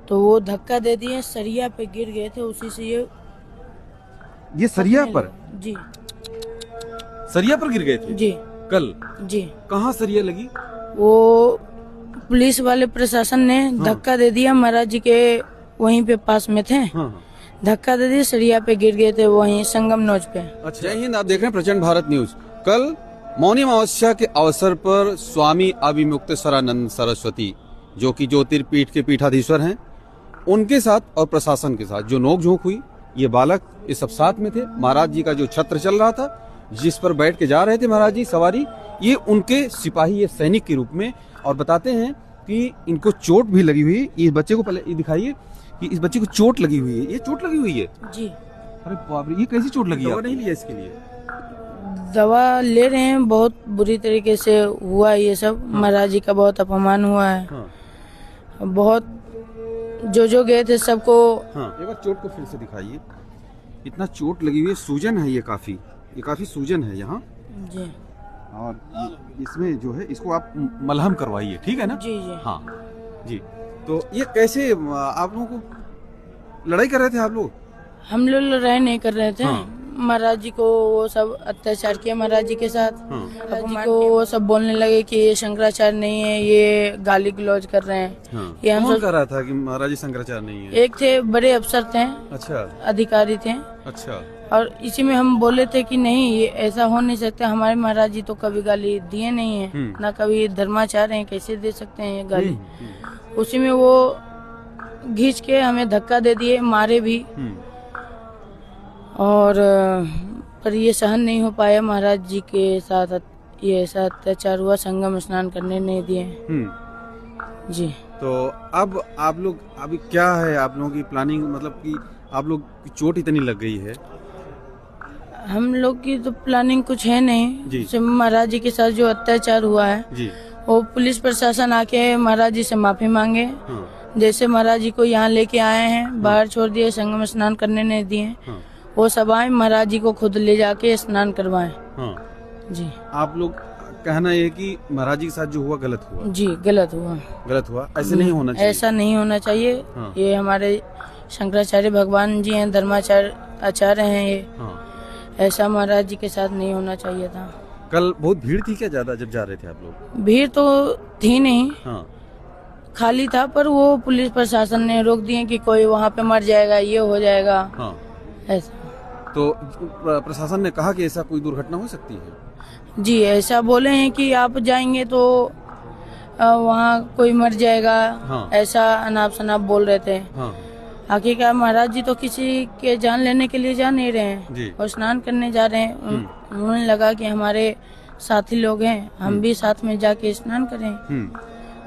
तो वो धक्का दे दिए, सरिया पे गिर गए थे, उसी से ये सरिया पर? जी सरिया पर गिर गए थे जी कल? जी। कहाँ सरिया लगी? वो पुलिस वाले प्रशासन ने धक्का दे दिया, महाराज जी के वहीं पे पास में थे, धक्का दे दिया, सरिया पे गिर गए थे वहीं संगम नोच पे। अच्छा। जय हिंद, आप देख रहे हैं प्रचंड भारत न्यूज। कल मौनी अमावस्या के अवसर पर स्वामी अविमुक्तेश्वरानंद सरस्वती, जो कि ज्योतिर्पीठ के पीठाधीश्वर हैं, उनके साथ और प्रशासन के साथ जो नोकझोंक हुई, ये बालक ये सब साथ में थे। महाराज जी का जो छत्र चल रहा था, जिस पर बैठ के जा रहे थे महाराज जी सवारी, ये उनके सिपाही, ये सैनिक के रूप में, और बताते हैं कि इनको चोट भी लगी हुई है। इस बच्चे को पहले ये दिखाइए कि इस बच्चे को चोट लगी हुई है। ये चोट लगी हुई है जी। अरे बाप रे, ये कैसी चोट लगी है? दवा नहीं लिया इसके लिए? दवा ले रहे हैं, बहुत बुरी तरीके से हुआ ये सब। महाराज जी का बहुत अपमान हुआ है। बहुत जो गए थे सबको। एक बार चोट को फिर से दिखाइए। इतना चोट लगी हुई है, सूजन है, ये काफी सूजन है यहाँ जी। और इसमें जो है, इसको आप मलहम करवाइए, ठीक है ना? जी जी। हाँ जी। तो ये कैसे आप लोगों को लड़ाई कर रहे थे आप लोग? हम लोग लड़ाई नहीं कर रहे थे। महाराज जी को वो सब अत्याचार किया, महाराज जी के साथ। महाराज जी को वो सब बोलने लगे कि ये शंकराचार्य नहीं है, ये गाली गलौज कर रहे हैं। ये हम कौन कर रहा था कि महाराज जी शंकराचार्य नहीं है? एक थे, बड़े अफसर थे। अच्छा। अधिकारी थे। अच्छा। और इसी में हम बोले थे कि नहीं, ये ऐसा हो नहीं सकता, हमारे महाराज जी तो कभी गाली दिए नहीं है, ना कभी धर्माचार्य हैं, कैसे दे सकते हैं ये गाली। उसी में वो घींच के हमें धक्का दे दिए, मारे भी। और पर ये सहन नहीं हो पाया, महाराज जी के साथ ये ऐसा अत्याचार हुआ, संगम स्नान करने नहीं दिए जी। तो अब आप लोग, अभी क्या है आप लोगों की प्लानिंग, मतलब कि आप लोग की चोट इतनी लग गई है? हम लोग की तो प्लानिंग कुछ है नहीं। महाराज जी के साथ जो अत्याचार हुआ है जी, वो पुलिस प्रशासन आके महाराज जी से माफी मांगे। जैसे महाराज जी को यहाँ लेके आए हैं, बाहर छोड़ दिए, संगम स्नान करने नहीं दिए, वो सब आए, महाराज जी को खुद ले जाके स्नान करवाएं जी। आप लोग कहना है कि महाराज जी के साथ जो हुआ गलत हुआ? जी गलत हुआ, ऐसे नहीं होना चाहिए, ऐसा नहीं होना चाहिए। ये हमारे शंकराचार्य भगवान जी हैं, धर्माचार्य आचार्य हैं, ये ऐसा महाराज जी के साथ नहीं होना चाहिए था। कल बहुत भीड़ थी क्या ज्यादा जब जा रहे थे आप लोग? भीड़ तो थी नहीं, खाली था, पर वो पुलिस प्रशासन ने रोक दिए कि कोई वहाँ पे मर जाएगा, ये हो जाएगा। ऐसा तो प्रशासन ने कहा कि ऐसा कोई दुर्घटना हो सकती है? जी, ऐसा बोले हैं कि आप जाएंगे तो वहाँ कोई मर जाएगा। ऐसा अनाप शनाप बोल रहे थे। हकीकत महाराज जी तो किसी के जान लेने के लिए जा नहीं रहे हैं, और स्नान करने जा रहे हैं। उन्होंने लगा कि हमारे साथी लोग हैं, हम भी साथ में जाके स्नान करें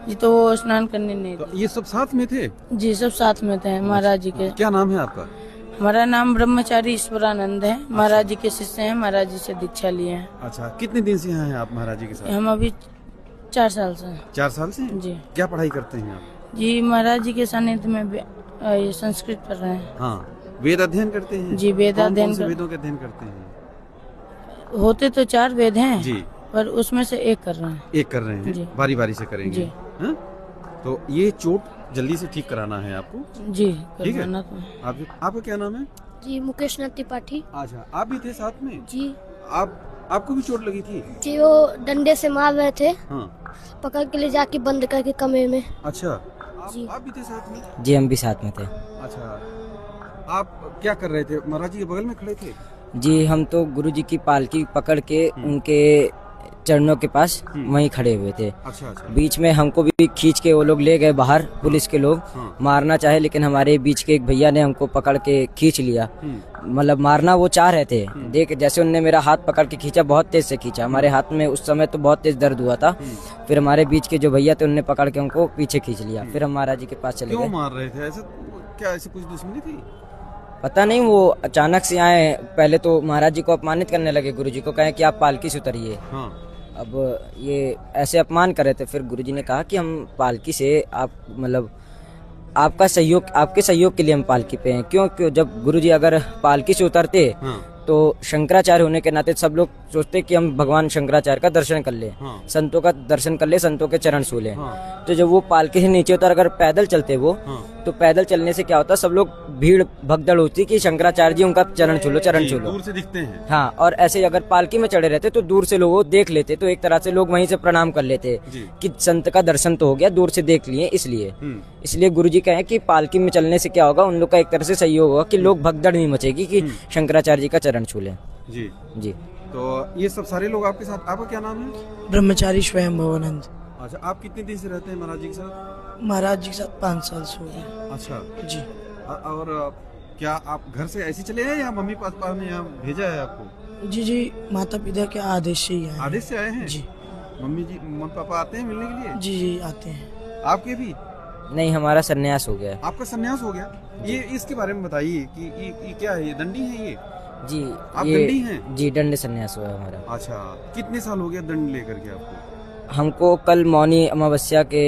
जी, तो वो स्नान करने नहीं थे। तो ये सब साथ में थे? जी, सब साथ में थे महाराज जी के। क्या नाम है आपका? हमारा नाम ब्रह्मचारी ईश्वरानंद है। महाराज जी के शिष्य हैं, महाराज जी से दीक्षा लिए हैं। अच्छा, कितने दिन से यहाँ हैं आप महाराज जी के साथ? हम अभी 4 साल से। 4 साल से जी। क्या पढ़ाई करते हैं आप? जी, महाराज जी के सानिध्य में ये संस्कृत पढ़ रहे हैं। वेद अध्ययन करते हैं जी, वेद अध्ययन। वेदों के अध्ययन करते हैं? होते तो 4 वेद हैं जी, पर उसमें से एक कर रहे हैं जी। बारी बारी से करेंगे जी। तो ये चोट जल्दी से ठीक कराना है आपको जी, ठीक है। आपका क्या नाम है? जी, मुकेश नाथ त्रिपाठी। अच्छा, आप भी थे साथ में जी? आपको भी चोट लगी थी जी? वो डंडे से मार रहे थे, पकड़ के ले जाके बंद करके कमरे में। अच्छा, जी। आप भी थे साथ में? जी, हम भी साथ में थे। अच्छा, आप क्या कर रहे थे? महाराज जी के बगल में खड़े थे? जी, हम तो गुरु जी की पालकी पकड़ के उनके चरणों के पास वहीं खड़े हुए थे। अच्छा। बीच में हमको भी खींच के वो लोग ले गए बाहर, पुलिस के लोग मारना चाहे, लेकिन हमारे बीच के एक भैया ने हमको पकड़ के खींच लिया। मतलब मारना वो चाह रहे थे, देख जैसे उनने मेरा हाथ पकड़ के खींचा, बहुत तेज से खींचा। हमारे हाथ में उस समय तो बहुत तेज दर्द हुआ था। फिर हमारे बीच के जो भैया थे उनने पकड़ के हमको पीछे खींच लिया। फिर हम महाराज जी के पास चले गए। क्यों मार रहे थे? ऐसा क्या, ऐसी कुछ दुश्मनी थी? पता नहीं, वो अचानक से आए। पहले तो महाराज जी को अपमानित करने लगे, गुरु जी को कहे कि आप पालकी से उतरिए। अब ये ऐसे अपमान कर रहे थे। फिर गुरुजी ने कहा कि हम पालकी से, आप मतलब आपका सहयोग, आपके सहयोग के लिए हम पालकी पे हैं। क्यों? जब गुरुजी अगर पालकी से उतरते तो शंकराचार्य होने के नाते सब लोग सोचते कि हम भगवान शंकराचार्य का दर्शन कर ले, हाँ। संतों का दर्शन कर ले, संतों के चरण छू ले। हाँ। तो जब वो पालकी से नीचे उतर अगर पैदल चलते वो, हाँ। तो पैदल चलने से क्या होता, सब लोग भीड़ भगदड़ होती कि शंकराचार्य जी उनका चरण छू लो, चरण छू लो। दूर से दिखते हैं। हाँ, और ऐसे अगर पालकी में चढ़े रहते तो दूर से लोग वो देख लेते, तो एक तरह से लोग वहीं से प्रणाम कर लेते कि संत का दर्शन तो हो गया, दूर से देख लिए। इसलिए गुरुजी कहें कि पालकी में चलने से क्या होगा, उन लोग का एक तरह से सहयोग होगा कि लोग भगदड़ नहीं मचेगी कि शंकराचार्य जी का चरण छू लें। जी जी। तो ये सब सारे लोग आपके साथ, आपका क्या नाम है? ब्रह्मचारी स्वयं भवानंद। अच्छा, आप कितने दिन से रहते हैं महाराज जी के साथ? महाराज जी के साथ 5 साल से हो गए। अच्छा जी। और क्या आप घर से ऐसे चले हैं या मम्मी पापा ने यहाँ भेजा है आपको? जी, माता पिता के आदेश से ही आए। आदेश से आए हैं? जी। मम्मी पापा आते हैं मिलने के लिए? जी आते हैं। आपके भी? नहीं, हमारा संन्यास हो गया। आपका संन्यास हो गया? ये इसके बारे में बताइए कि ये क्या है, ये दंडी है ये? जी, आप दंडी हैं? जी, दंड संन्यास हुआ है हमारा। अच्छा, कितने साल हो गया दंड लेकर के आपको? हमको कल मौनी अमावस्या के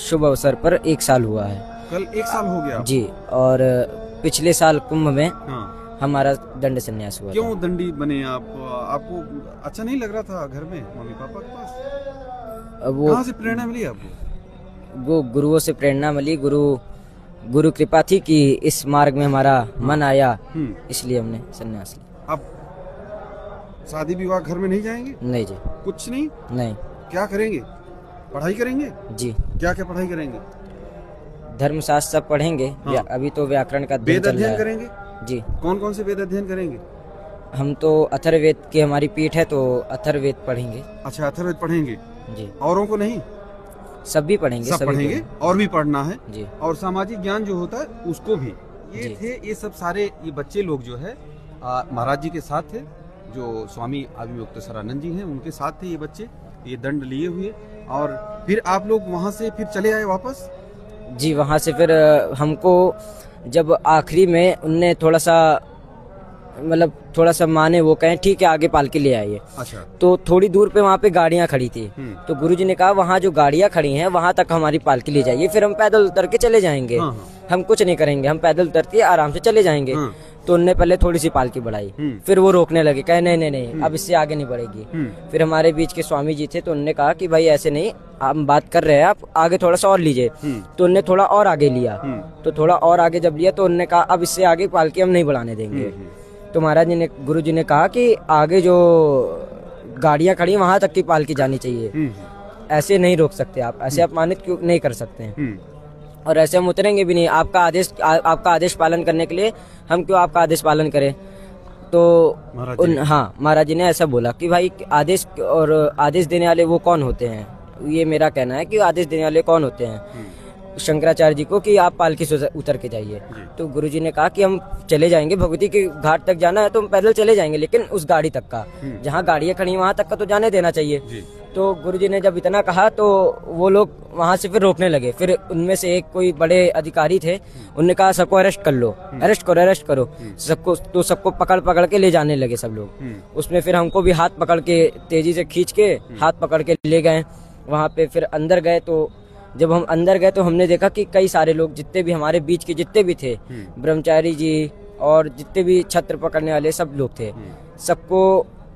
शुभ अवसर पर 1 साल हुआ है। कल 1 साल हो गया? जी। और पिछले साल कुंभ में हाँ। हमारा दंड संन्यास हुआ। क्यों दंडी बने आप? आपको अच्छा नहीं लग रहा था घर में मम्मी पापा के पास? वो कहाँ से प्रेरणा मिली आपको? वो गुरुओं से प्रेरणा मिली, गुरु कृपा थी कि इस मार्ग में हमारा मन आया, इसलिए हमने संन्यास लिया। अब शादी विवाह घर में नहीं जाएंगे? नहीं जी। कुछ नहीं? नहीं। क्या करेंगे? पढ़ाई करेंगे? जी। क्या क्या पढ़ाई करेंगे? धर्मशास्त्र सब पढ़ेंगे। हाँ। अभी तो व्याकरण का वेद अध्ययन करेंगे? जी। कौन कौन से वेद अध्ययन करेंगे? हम तो अथर्ववेद की हमारी पीठ है, तो अथर्ववेद पढ़ेंगे। अच्छा, अथर्ववेद पढ़ेंगे? जी। औरों को नहीं? सब भी पढ़ेंगे। सब पढ़ेंगे और भी पढ़ना है जी। और सामाजिक ज्ञान जो होता है उसको भी। ये थे ये सब सारे ये बच्चे लोग जो है महाराज जी के साथ थे, जो स्वामी अभिमुक्तेश्वरानंद जी हैं, उनके साथ थे ये बच्चे, ये दंड लिए हुए। और फिर आप लोग वहाँ से फिर चले आए वापस? जी, वहाँ से फिर हमको जब आखिरी में उनने थोड़ा सा माने, वो कहें ठीक है आगे पालकी ले आइए। अच्छा। तो थोड़ी दूर पे वहाँ पे गाड़ियाँ खड़ी थी, तो गुरुजी ने कहा वहाँ जो गाड़ियाँ खड़ी हैं वहाँ तक हमारी पालकी ले जाइए, फिर हम पैदल उतर के चले जाएंगे। हम कुछ नहीं करेंगे, हम पैदल उतर के आराम से चले जाएंगे। तो उनने पहले थोड़ी सी पालकी बढ़ाई, फिर वो रोकने लगे, कहे नहीं अब इससे आगे नहीं बढ़ेगी। फिर हमारे बीच के स्वामी जी थे, तो उनने कहा कि भाई ऐसे नहीं, हम बात कर रहे हैं, आप आगे थोड़ा सा और लीजिए। तो उनने थोड़ा और आगे लिया, तो थोड़ा और आगे जब लिया तो उनने कहा अब इससे आगे पालकी हम नहीं बढ़ाने देंगे। तो महाराज जी ने, गुरु जी ने कहा कि आगे जो गाड़ियां खड़ी वहां तक की पालकी जानी चाहिए, ऐसे नहीं रोक सकते आप, ऐसे अपमानित क्यों नहीं कर सकते हैं, और ऐसे हम उतरेंगे भी नहीं। आपका आदेश पालन करने के लिए हम क्यों आपका आदेश पालन करें? तो महाराज जी ने ऐसा बोला कि भाई आदेश देने वाले वो कौन होते हैं? ये मेरा कहना है कि आदेश देने वाले कौन होते हैं? शंकराचार्य जी को कि आप पालकी से उतर के जाइए। तो गुरुजी ने कहा कि हम चले जाएंगे, भगवती के घाट तक जाना है तो हम पैदल चले जाएंगे, लेकिन उस गाड़ी तक का, जहाँ गाड़ियाँ खड़ी वहां तक का तो जाने देना चाहिए। तो गुरुजी ने जब इतना कहा तो वो लोग वहां से फिर रोकने लगे। फिर उनमें से एक कोई बड़े अधिकारी थे, उनने कहा सबको अरेस्ट कर लो, अरेस्ट करो सबको। तो सबको पकड़ के ले जाने लगे सब लोग। उसमें फिर हमको भी हाथ पकड़ के तेजी से खींच के हाथ पकड़ के ले गए वहां पे। फिर अंदर गए, तो जब हम अंदर गए तो हमने देखा कि कई सारे लोग, जितने भी हमारे बीच के जितने भी थे, ब्रह्मचारी जी और जितने भी छत्र पकड़ने वाले सब लोग थे, सबको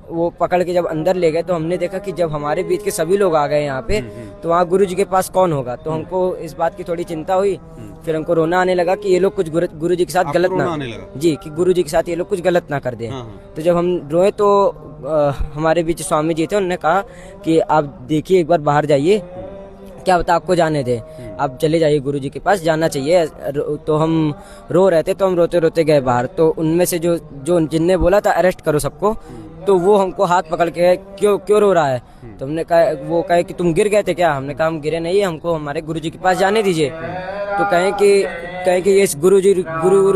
वो पकड़ के जब अंदर ले गए तो हमने देखा कि जब हमारे बीच के सभी लोग आ गए यहाँ पे, तो वहाँ गुरु जी के पास कौन होगा? तो हमको इस बात की थोड़ी चिंता हुई। फिर हमको रोना आने लगा कि ये लोग कुछ गुरु जी के साथ गलत ना, जी, कि गुरु जी के साथ ये लोग कुछ गलत ना कर दें। तो जब हम रोए तो हमारे बीच स्वामी जी थे, उन्होंने कहा कि आप देखिए एक बार बाहर जाइए, क्या बता आपको जाने दे, आप चले जाइए गुरु जी के पास, जाना चाहिए। तो हम रो रहे थे, तो हम रोते रोते गए बाहर। तो उनमें से जो जिनने बोला था अरेस्ट करो सबको, तो वो हमको हाथ पकड़ के क्यों रो रहा है? तो हमने कहा, वो कहे कि तुम गिर गए थे क्या? हमने कहा हम गिरे नहीं, हमको हमारे गुरु जी के पास जाने दीजिए। तो कहें कि ये गुरु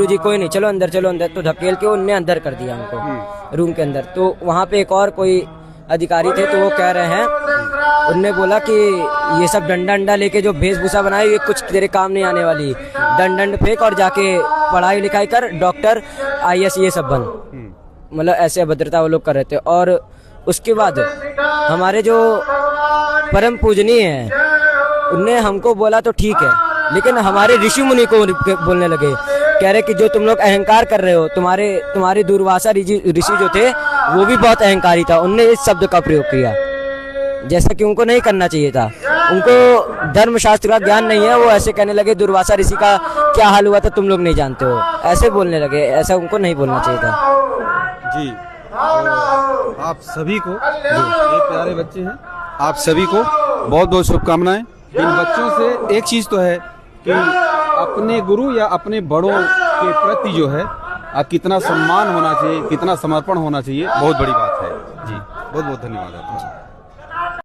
जी कोई नहीं, चलो अंदर। तो धकेल के उनने अंदर कर दिया हमको रूम के अंदर। तो वहाँ पे एक और कोई अधिकारी थे, तो वो कह रहे हैं, उनने बोला कि ये सब डंडा लेके जो वेशभूषा बनाई, ये कुछ तेरे काम नहीं आने वाली, दंड फेंक और जाके पढ़ाई लिखाई कर, डॉक्टर IAS ये सब बन। मतलब ऐसे अभद्रता वो लोग कर रहे थे। और उसके बाद हमारे जो परम पूजनीय हैं, उनने हमको बोला तो ठीक है, लेकिन हमारे ऋषि मुनि को बोलने लगे, कह रहे कि जो तुम लोग अहंकार कर रहे हो, तुम्हारे दूरवासा ऋषि जो थे वो भी बहुत अहंकारी था, उनने इस शब्द का प्रयोग किया, जैसा कि उनको नहीं करना चाहिए था। उनको धर्मशास्त्र का ज्ञान नहीं है, वो ऐसे कहने लगे दुर्वासा ऋषि का क्या हाल हुआ था तुम लोग नहीं जानते हो, ऐसे बोलने लगे। ऐसा उनको नहीं बोलना चाहिए था। जी, तो आप सभी को, ये प्यारे बच्चे हैं, आप सभी को बहुत बहुत शुभकामनाएं। इन बच्चों से एक चीज तो है कि अपने गुरु या अपने बड़ों के प्रति जो है कितना सम्मान होना चाहिए, कितना समर्पण होना चाहिए, बहुत बड़ी बात है। जी, बहुत बहुत धन्यवाद आपका।